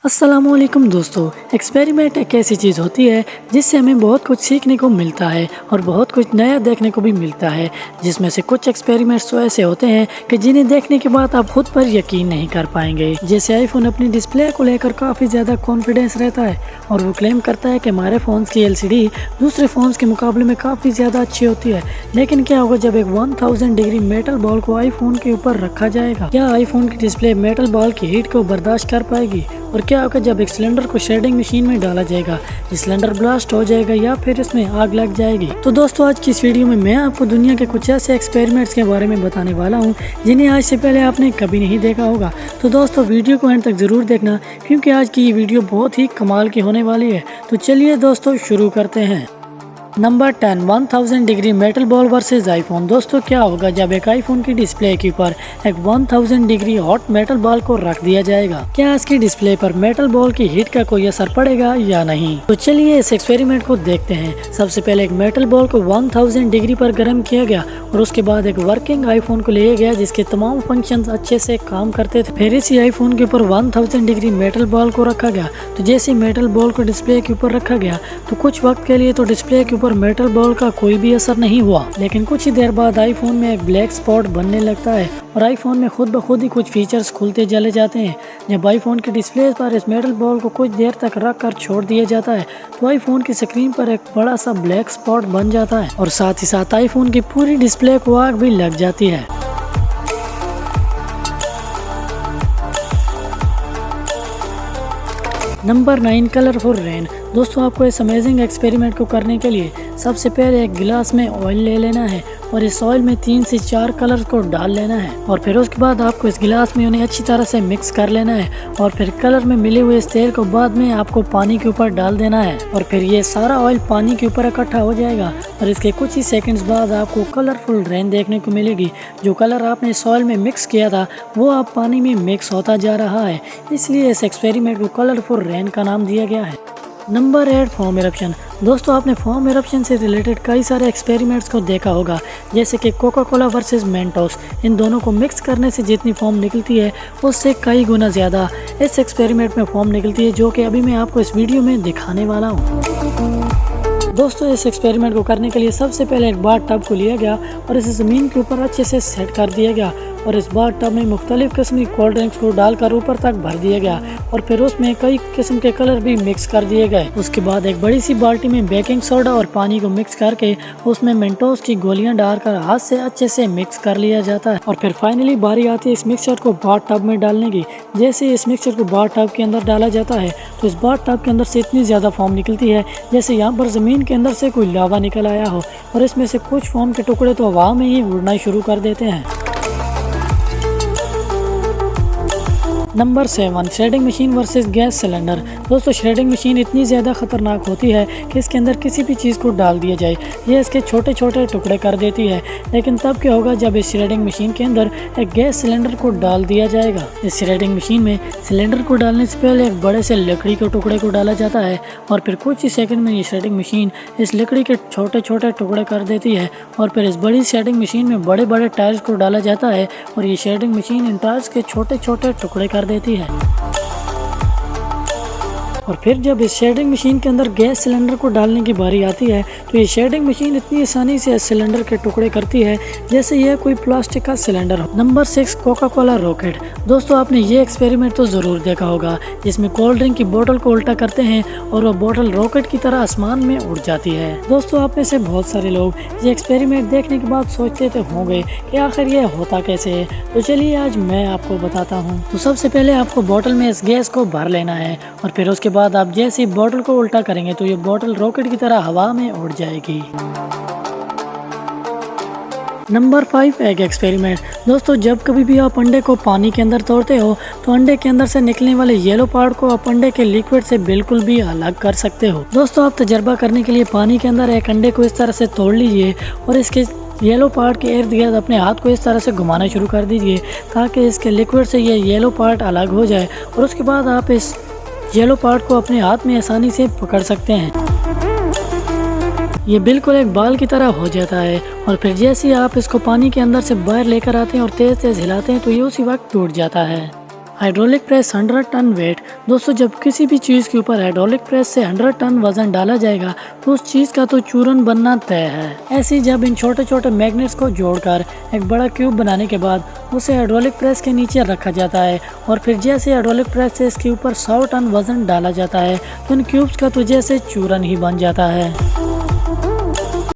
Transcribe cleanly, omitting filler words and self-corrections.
अस्सलामुअलैकुम दोस्तों, एक्सपेरिमेंट एक ऐसी चीज़ होती है जिससे हमें बहुत कुछ सीखने को मिलता है और बहुत कुछ नया देखने को भी मिलता है। जिसमें से कुछ एक्सपेरिमेंट्स तो ऐसे होते हैं कि जिन्हें देखने के बाद आप खुद पर यकीन नहीं कर पाएंगे। जैसे आईफोन अपनी डिस्प्ले को लेकर काफ़ी ज़्यादा कॉन्फिडेंस रहता है और वो क्लेम करता है कि हमारे फ़ोन की LCD दूसरे फ़ोन्स के मुकाबले में काफ़ी ज़्यादा अच्छी होती है। लेकिन क्या होगा जब एक 1000 डिग्री मेटल बॉल को आईफोन के ऊपर रखा जाएगा? क्या आईफोन की डिस्प्ले मेटल बॉल की हीट को बर्दाश्त कर पाएगी? और क्या होगा जब एक सिलेंडर को शेडिंग मशीन में डाला जाएगा? ये सिलेंडर ब्लास्ट हो जाएगा या फिर इसमें आग लग जाएगी? तो दोस्तों, आज की इस वीडियो में मैं आपको दुनिया के कुछ ऐसे एक्सपेरिमेंट्स के बारे में बताने वाला हूँ जिन्हें आज से पहले आपने कभी नहीं देखा होगा। तो दोस्तों, वीडियो को एंड तक जरूर देखना क्योंकि आज की ये वीडियो बहुत ही कमाल की होने वाली है। तो चलिए दोस्तों, शुरू करते हैं। Number 10, 1000 degree metal ball versus iPhone. दोस्तों, क्या होगा जब एक आईफोन की डिस्प्ले के ऊपर एक 1000 डिग्री हॉट मेटल बॉल को रख दिया जाएगा? क्या इसकी डिस्प्ले पर मेटल बॉल की हीट का कोई असर पड़ेगा या नहीं? तो चलिए इस एक्सपेरिमेंट को देखते हैं। सबसे पहले एक मेटल बॉल को 1000 डिग्री पर गर्म किया गया और उसके बाद एक वर्किंग आईफोन को लिया गया जिसके तमाम फंक्शन अच्छे से काम करते थे। फिर इसी आईफोन के ऊपर 1000 डिग्री मेटल बॉल को रखा गया। तो जैसे मेटल बॉल को डिस्प्ले के ऊपर रखा गया तो कुछ वक्त के लिए तो डिस्प्ले के ऊपर मेटल बॉल का कोई भी असर नहीं हुआ, लेकिन कुछ ही देर बाद आईफोन में एक ब्लैक स्पॉट बनने लगता है और आईफोन में खुद ब खुद ही कुछ फीचर्स खुलते चले जाते हैं। जब आईफोन के डिस्प्ले पर इस मेटल बॉल को कुछ देर तक रख कर छोड़ दिया जाता है तो आईफोन की स्क्रीन पर एक बड़ा सा ब्लैक स्पॉट बन जाता है और साथ ही साथ आईफोन की पूरी डिस्प्ले को आग भी लग जाती है। Number 9, colourful rain. दोस्तों, आपको इस अमेजिंग एक्सपेरिमेंट को करने के लिए सबसे पहले एक गिलास में ऑयल ले लेना है और इस ऑयल में 3 से 4 कलर को डाल लेना है और फिर उसके बाद आपको इस गिलास में उन्हें अच्छी तरह से मिक्स कर लेना है और फिर कलर में मिले हुए इस तेल को बाद में आपको पानी के ऊपर डाल देना है और फिर ये सारा ऑयल पानी के ऊपर इकट्ठा हो जाएगा और इसके कुछ ही सेकंड्स बाद आपको कलरफुल रेन देखने को मिलेगी। जो कलर आपने इस ऑयल में मिक्स किया था वो अब पानी में मिक्स होता जा रहा है, इसलिए इस एक्सपेरिमेंट को कलरफुल रेन का नाम दिया गया है। Number 8, foam eruption. दोस्तों, आपने फोम इरप्शन से रिलेटेड कई सारे एक्सपेरिमेंट्स को देखा होगा, जैसे कि कोका कोला वर्सेस मेंटोस। इन दोनों को मिक्स करने से जितनी फोम निकलती है उससे कई गुना ज़्यादा इस एक्सपेरिमेंट में फोम निकलती है, जो कि अभी मैं आपको इस वीडियो में दिखाने वाला हूँ। दोस्तों, इस एक्सपेरिमेंट को करने के लिए सबसे पहले एक बाथ टब को लिया गया और इसे ज़मीन के ऊपर अच्छे से सेट कर दिया गया और इस बाथ टब में मुख्तलिफ किस्म की कोल्ड ड्रिंक्स को डालकर ऊपर तक भर दिया गया और फिर उसमें कई किस्म के कलर भी मिक्स कर दिए गए। उसके बाद एक बड़ी सी बाल्टी में बेकिंग सोडा और पानी को मिक्स करके उसमें मेंटोस की गोलियां डालकर हाथ से अच्छे से मिक्स कर लिया जाता है और फिर फाइनली बारी आती है इस मिक्सचर को बाथ टब में डालने की। जैसे इस मिक्सचर को बाथ टब के अंदर डाला जाता है तो इस बाथ टब के अंदर से इतनी ज़्यादा फोम निकलती है जैसे यहाँ पर ज़मीन के अंदर से कोई लावा निकल आया हो और इसमें से कुछ फोम के टुकड़े तो हवा में ही उड़ना शुरू कर देते हैं। Number 7, shredding machine versus gas cylinder. दोस्तों, श्रेडिंग मशीन इतनी ज़्यादा खतरनाक होती है कि इसके अंदर किसी भी चीज़ को डाल दिया जाए ये इसके छोटे छोटे टुकड़े कर देती है। लेकिन तब क्या होगा जब इस श्रेडिंग मशीन के अंदर एक गैस सिलेंडर को डाल दिया जाएगा? इस श्रेडिंग मशीन में सिलेंडर को डालने से पहले एक बड़े से लकड़ी के टुकड़े को डाला जाता है और फिर कुछ ही सेकंड में ये श्रेडिंग मशीन इस लकड़ी के छोटे छोटे टुकड़े कर देती है और फिर इस बड़ी श्रेडिंग मशीन में बड़े बड़े टायर्स को डाला जाता है और ये श्रेडिंग मशीन इन टायर्स के छोटे छोटे टुकड़े कर देती है। और फिर जब इस शेडिंग मशीन के अंदर गैस सिलेंडर को डालने की बारी आती है तो ये शेडिंग मशीन इतनी आसानी से इस सिलेंडर के टुकड़े करती है जैसे यह कोई प्लास्टिक का सिलेंडर हो। Number 6, Coca Cola rocket. दोस्तों, आपने ये एक्सपेरिमेंट तो ज़रूर देखा होगा जिसमें कोल्ड ड्रिंक की बोतल को उल्टा करते हैं और वह बोतल रॉकेट की तरह आसमान में उड़ जाती है। दोस्तों, आप में से बहुत सारे लोग ये एक्सपेरिमेंट देखने के बाद सोचते तो होंगे कि आखिर ये होता कैसे है। तो चलिए आज मैं आपको बताता हूँ। तो सबसे पहले आपको बोतल में इस गैस को भर लेना है और फिर उसके बाद आप जैसे बोतल को उल्टा करेंगे तो ये बोतल रॉकेट की तरह हवा में उड़ जाएगी। Number 5, egg experiment. दोस्तों, जब कभी भी आप अंडे को पानी के अंदर तोड़ते हो तो अंडे के अंदर से निकलने वाले येलो पार्ट को आप अंडे के लिक्विड से बिल्कुल भी अलग कर सकते हो। दोस्तों, आप तजर्बा करने के लिए पानी के अंदर एक अंडे को इस तरह से तोड़ लीजिए और इसके येलो पार्ट के इर्द गिर्द अपने हाथ को इस तरह से घुमाना शुरू कर दीजिए ताकि इसके लिक्विड से ये येलो पार्ट अलग हो जाए और उसके बाद आप इस येलो पार्ट को अपने हाथ में आसानी से पकड़ सकते हैं। ये बिल्कुल एक बाल की तरह हो जाता है और फिर जैसे ही आप इसको पानी के अंदर से बाहर लेकर आते हैं और तेज तेज हिलाते हैं तो ये उसी वक्त टूट जाता है। Hydraulic press 100 ton weight. दोस्तों जब किसी भी चीज़ के ऊपर हाइड्रोलिक प्रेस से 100 टन वजन डाला जाएगा तो उस चीज़ का तो चूरन बनना तय है। ऐसे ही जब इन छोटे छोटे मैग्नेट्स को जोड़कर एक बड़ा क्यूब बनाने के बाद उसे हाइड्रोलिक प्रेस के नीचे रखा जाता है और फिर जैसे हाइड्रोलिक प्रेस से इसके ऊपर 100 टन वजन डाला जाता है तो इन क्यूब्स का तो जैसे चूरन ही बन जाता है।